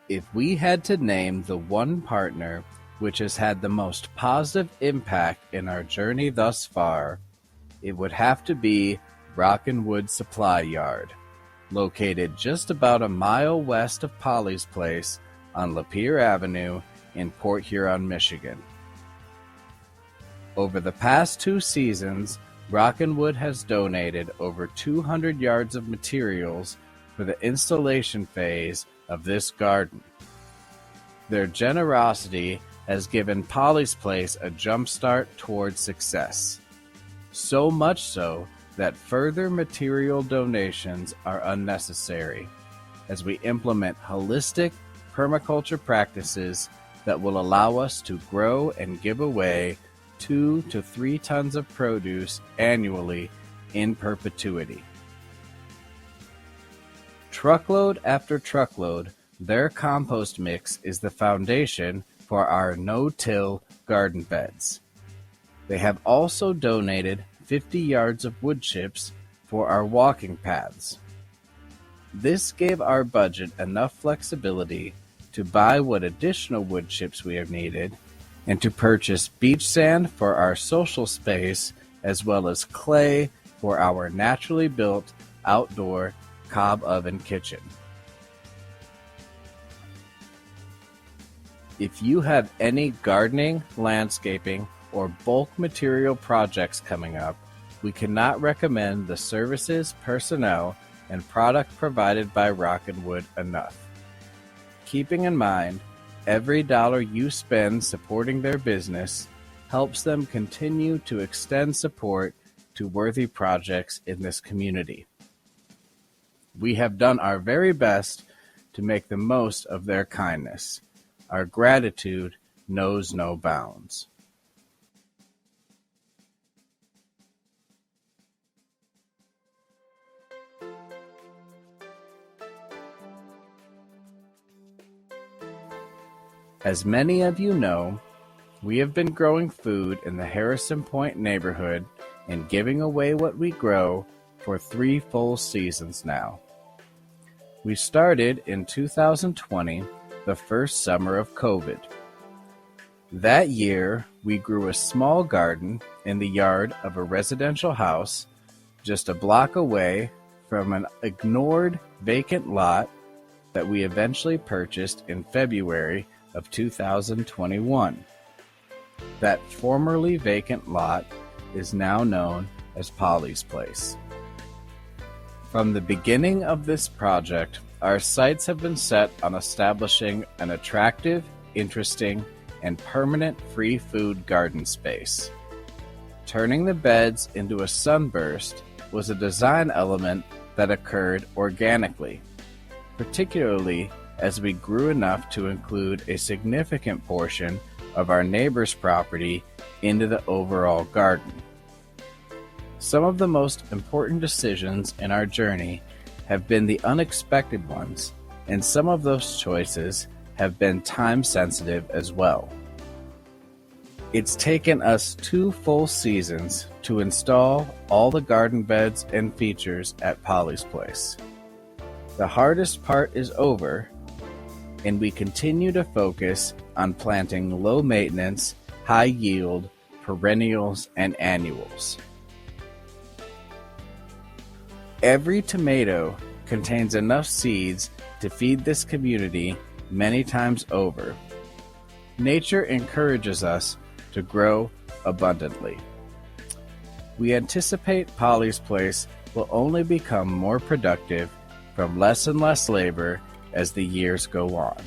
If we had to name the one partner which has had the most positive impact in our journey thus far, it would have to be Rockin' Wood Supply Yard, located just about a mile west of Polly's Place on Lapeer Avenue in Port Huron, Michigan. Over the past 2 seasons, Rockin' Wood has donated over 200 yards of materials for the installation phase of this garden. Their generosity has given Polly's Place a jumpstart towards success. So much so that further material donations are unnecessary as we implement holistic permaculture practices that will allow us to grow and give away 2 to 3 tons of produce annually in perpetuity. Truckload after truckload, their compost mix is the foundation for our no-till garden beds. They have also donated 50 yards of wood chips for our walking paths. This gave our budget enough flexibility to buy what additional wood chips we have needed and to purchase beach sand for our social space as well as clay for our naturally built outdoor cob oven kitchen. If you have any gardening, landscaping, or bulk material projects coming up, we cannot recommend the services, personnel, and product provided by Rockin' Wood enough. Keeping in mind, every dollar you spend supporting their business helps them continue to extend support to worthy projects in this community. We have done our very best to make the most of their kindness. Our gratitude knows no bounds. As many of you know, we have been growing food in the Harrison Point neighborhood and giving away what we grow for 3 full seasons now. We started in 2020, the first summer of COVID. That year, we grew a small garden in the yard of a residential house just a block away from an ignored vacant lot that we eventually purchased in February of 2021. That formerly vacant lot is now known as Polly's Place. From the beginning of this project, our sights have been set on establishing an attractive, interesting, and permanent free food garden space. Turning the beds into a sunburst was a design element that occurred organically, particularly as we grew enough to include a significant portion of our neighbor's property into the overall garden. Some of the most important decisions in our journey have been the unexpected ones, and some of those choices have been time-sensitive as well. It's taken us 2 full seasons to install all the garden beds and features at Polly's Place. The hardest part is over, and we continue to focus on planting low-maintenance, high-yield perennials and annuals. Every tomato contains enough seeds to feed this community many times over. Nature encourages us to grow abundantly. We anticipate Polly's Place will only become more productive from less and less labor as the years go on.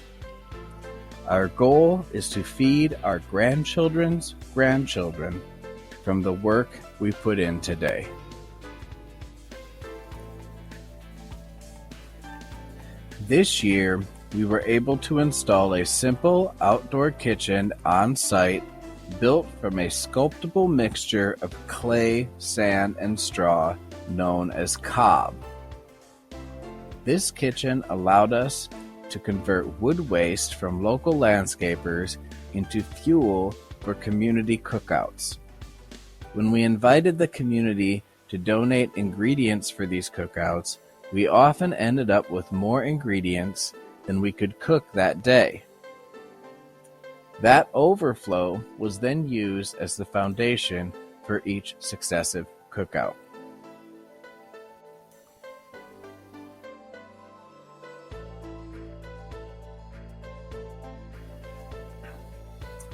Our goal is to feed our grandchildren's grandchildren from the work we put in today. This year, we were able to install a simple outdoor kitchen on site built from a sculptable mixture of clay, sand, and straw known as cob. This kitchen allowed us to convert wood waste from local landscapers into fuel for community cookouts. When we invited the community to donate ingredients for these cookouts, we often ended up with more ingredients than we could cook that day. That overflow was then used as the foundation for each successive cookout.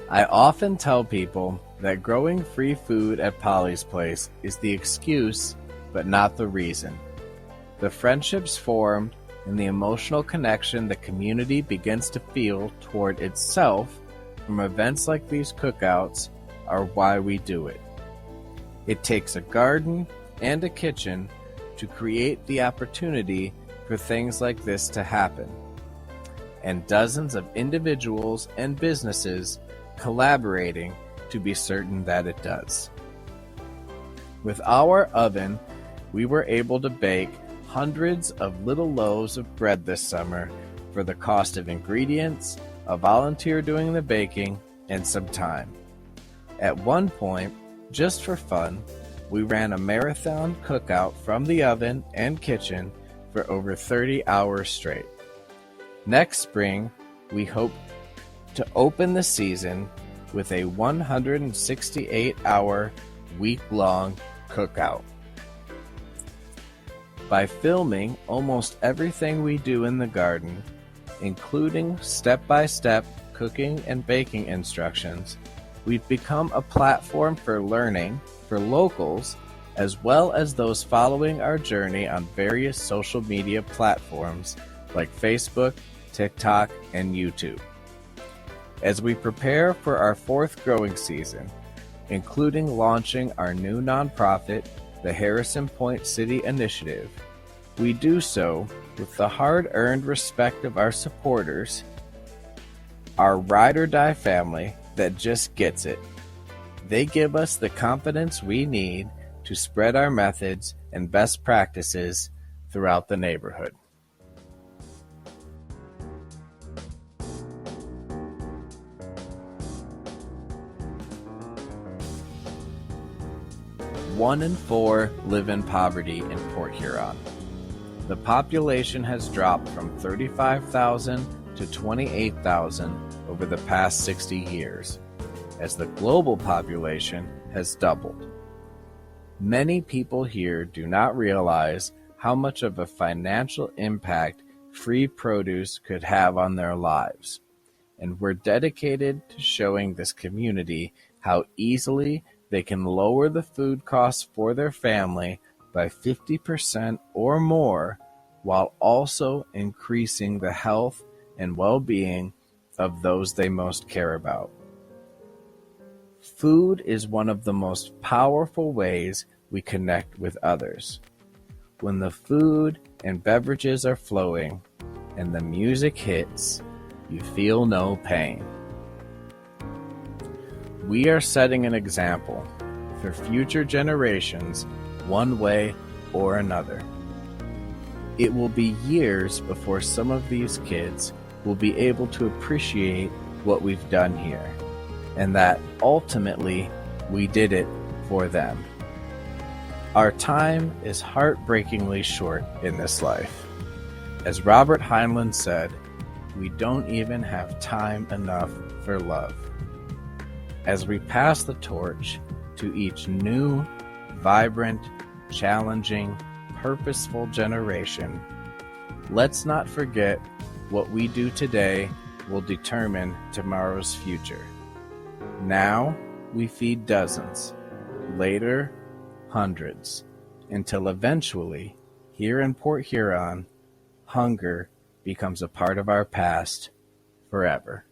I often tell people that growing free food at Polly's Place is the excuse, but not the reason. The friendships formed and the emotional connection the community begins to feel toward itself from events like these cookouts are why we do it. It takes a garden and a kitchen to create the opportunity for things like this to happen, and dozens of individuals and businesses collaborating to be certain that it does. With our oven, we were able to bake hundreds of little loaves of bread this summer for the cost of ingredients, a volunteer doing the baking, and some time. At one point, just for fun, we ran a marathon cookout from the oven and kitchen for over 30 hours straight. Next spring, we hope to open the season with a 168-hour, week-long cookout. By filming almost everything we do in the garden, including step-by-step cooking and baking instructions, we've become a platform for learning for locals as well as those following our journey on various social media platforms like Facebook, TikTok, and YouTube. As we prepare for our fourth growing season, including launching our new nonprofit, the Harrison Point City Initiative, we do so with the hard-earned respect of our supporters, our ride-or-die family that just gets it. They give us the confidence we need to spread our methods and best practices throughout the neighborhood. One in 4 live in poverty in Port Huron. The population has dropped from 35,000 to 28,000 over the past 60 years, as the global population has doubled. Many people here do not realize how much of a financial impact free produce could have on their lives, and we're dedicated to showing this community how easily they can lower the food costs for their family by 50% or more, while also increasing the health and well-being of those they most care about. Food is one of the most powerful ways we connect with others. When the food and beverages are flowing and the music hits, you feel no pain. We are setting an example for future generations one way or another. It will be years before some of these kids will be able to appreciate what we've done here, and that ultimately we did it for them. Our time is heartbreakingly short in this life. As Robert Heinlein said, we don't even have time enough for love. As we pass the torch to each new, vibrant, challenging, purposeful generation, let's not forget what we do today will determine tomorrow's future. Now, we feed dozens, later, hundreds, until eventually, here in Port Huron, hunger becomes a part of our past forever.